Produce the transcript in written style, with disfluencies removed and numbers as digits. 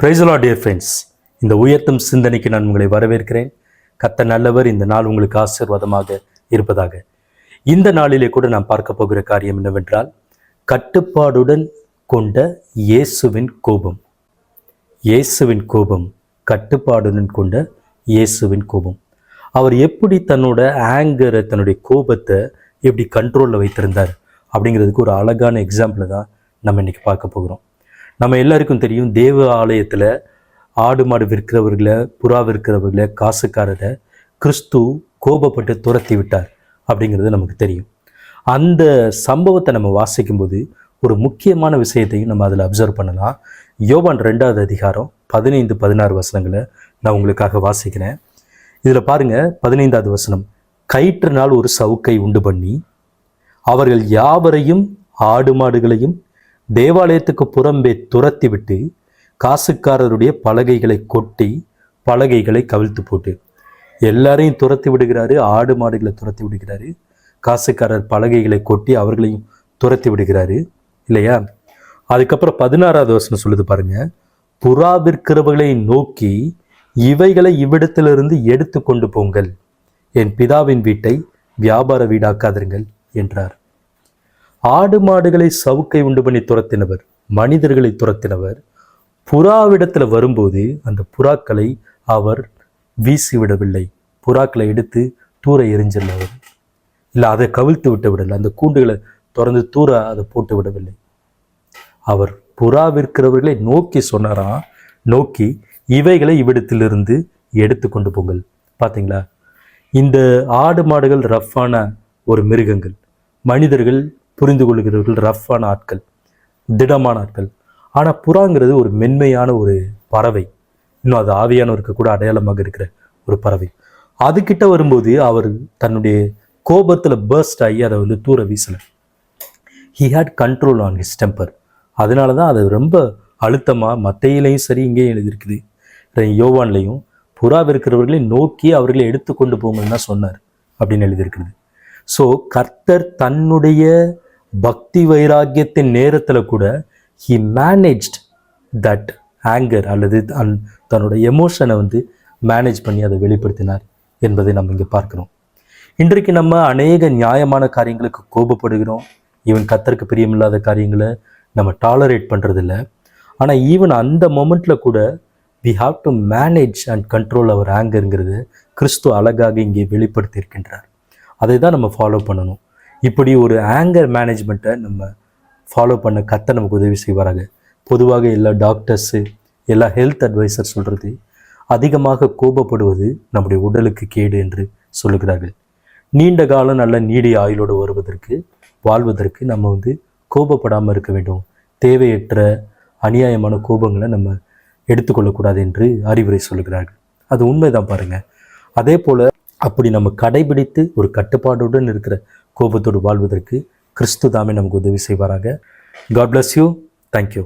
Praise the Lord dear friends. இந்த உயர்த்தும் சிந்தனைக்கு நான் உங்களை வரவேற்கிறேன். கர்த்தர் நல்லவர். இந்த நாள் உங்களுக்கு ஆசீர்வாதமாக இருப்பதாக. இந்த நாளிலே கூட நாம் பார்க்க போகிற காரியம் என்னவென்றால், கட்டுப்பாடுடன் கொண்ட இயேசுவின் கோபம். இயேசுவின் கோபம், கட்டுப்பாடுடன் கொண்ட இயேசுவின் கோபம். அவர் எப்படி தன்னோட ஆங்கரை, தன்னுடைய கோபத்தை எப்படி கண்ட்ரோலில் வைத்திருந்தார் அப்படிங்கிறதுக்கு ஒரு அழகான எக்ஸாம்பிளை தான் நம்ம இன்னைக்கு பார்க்க போகிறோம். நம்ம எல்லாருக்கும் தெரியும், தேவ ஆலயத்தில் ஆடு மாடு விற்கிறவர்களை, புறா விற்கிறவர்களை, காசுக்காரரை கிறிஸ்து கோபப்பட்டு துரத்தி விட்டார் அப்படிங்கிறது நமக்கு தெரியும். அந்த சம்பவத்தை நம்ம வாசிக்கும்போது ஒரு முக்கியமான விஷயத்தையும் நம்ம அதில் அப்சர்வ் பண்ணலாம். யோவான் 2வது அதிகாரம் 15-16 வசனங்களை நான் உங்களுக்காக வாசிக்கிறேன். இதில் பாருங்க, 15வது வசனம். கயிற்றினால் ஒரு சவுக்கை உண்டு பண்ணி அவர்கள் யாவரையும் ஆடு மாடுகளையும் தேவாலயத்துக்கு புறம்பே துரத்தி விட்டு காசுக்காரருடைய பலகைகளை கொட்டி பலகைகளை கவிழ்த்து போட்டு, எல்லாரையும் துரத்தி விடுகிறாரு. ஆடு மாடுகளை துரத்தி விடுகிறாரு. காசுக்காரர் பலகைகளை கொட்டி அவர்களையும் துரத்தி விடுகிறாரு இல்லையா? அதுக்கப்புறம் 16வது வசனம் சொல்லுது பாருங்க. புறா விற்கிறவர்களை நோக்கி, இவைகளை இவ்விடத்திலிருந்து எடுத்து கொண்டு போங்கள், என் பிதாவின் வீட்டை வியாபார வீடாக்காதிருங்கள் என்றார். ஆடு மாடுகளை சவுக்கை உண்டு பண்ணி துரத்தினவர், மனிதர்களை துரத்தினவர், புறாவிடத்தில் வரும்போது அந்த புறாக்களை அவர் வீசி விடவில்லை. புறாக்களை எடுத்து தூர எரிஞ்சிடல அவர், இல்லை அதை கவிழ்த்து விட்டு விடலை, அந்த கூண்டுகளை திறந்து தூர அதை போட்டு விடவில்லை. அவர் புறா விற்கிறவர்களை நோக்கி சொன்னாராம், நோக்கி இவைகளை இவ்விடத்திலிருந்து எடுத்து கொண்டு போங்கள். பார்த்தீங்களா? இந்த ஆடு மாடுகள் ரஃப்பான ஒரு மிருகங்கள், மனிதர்கள் புரிந்து கொள்கிறவர்கள் ரஃப்பான ஆட்கள், திடமான ஆட்கள். ஆனால் புறாங்கிறது ஒரு மென்மையான ஒரு பறவை, இன்னும் அது ஆவியானவருக்கு கூட அடையாளமாக இருக்கிற ஒரு பறவை. அதுக்கிட்ட வரும்போது அவர் தன்னுடைய கோபத்தில் பர்ஸ்ட் ஆகி அதை தூர வீசலை. He had control on his temper. அதனால தான் அது ரொம்ப அழுத்தமாக மத்தையிலையும் சரி, இங்கேயும் எழுதியிருக்குது, யோவான்லையும், புறா இருக்கிறவர்களை நோக்கி அவர்களை எடுத்து கொண்டு போங்கன்னு தான் சொன்னார் அப்படின்னு எழுதியிருக்கிறது. ஸோ கர்த்தர் தன்னுடைய பக்தி வைராக்கியத்தின் நேரத்தில் கூட ஹி மேனேஜ்ட் தட் ஆங்கர், அல்லது தன்னோட எமோஷனை மேனேஜ் பண்ணி அதை வெளிப்படுத்தினார் என்பதை நம்ம இங்கே பார்க்குறோம். இன்றைக்கு நம்ம அநேக நியாயமான காரியங்களுக்கு கோபப்படுகிறோம். ஈவன் கர்த்தருக்கு பிரியமில்லாத காரியங்களை நம்ம டாலரேட் பண்ணுறதில்ல. ஆனால் ஈவன் அந்த மொமெண்ட்டில் கூட we have to manage and control our ஆங்கருங்கிறது கிறிஸ்து அழகாக இங்கே வெளிப்படுத்தி இருக்கின்றார். அதை தான் நம்ம ஃபாலோ பண்ணணும். இப்படி ஒரு ஆங்கர் மேனேஜ்மெண்ட்டை நம்ம ஃபாலோ பண்ண கர்த்தர் நமக்கு உதவி செய்வாராங்க. பொதுவாக எல்லா டாக்டர்ஸு, எல்லா ஹெல்த் அட்வைசர் சொல்கிறது, அதிகமாக கோபப்படுவது நம்முடைய உடலுக்கு கேடு என்று சொல்லுகிறார்கள். நீண்ட காலம் நல்ல நீடிய ஆயுளோடு வருவதற்கு, வாழ்வதற்கு நம்ம கோபப்படாமல் இருக்க வேண்டும். தேவையற்ற அநியாயமான கோபங்களை நம்ம எடுத்துக்கொள்ளக்கூடாது என்று அறிவுரை சொல்லுகிறார்கள். அது உண்மைதான் பாருங்கள். அதே போல் அப்படி நம்ம கடைபிடித்து ஒரு கட்டுப்பாடுடன் இருக்கிற கோபத்தோடு வாழ்வதற்கு கிறிஸ்து தாமே நமக்கு உதவி செய்வாராக. God bless you. Thank you.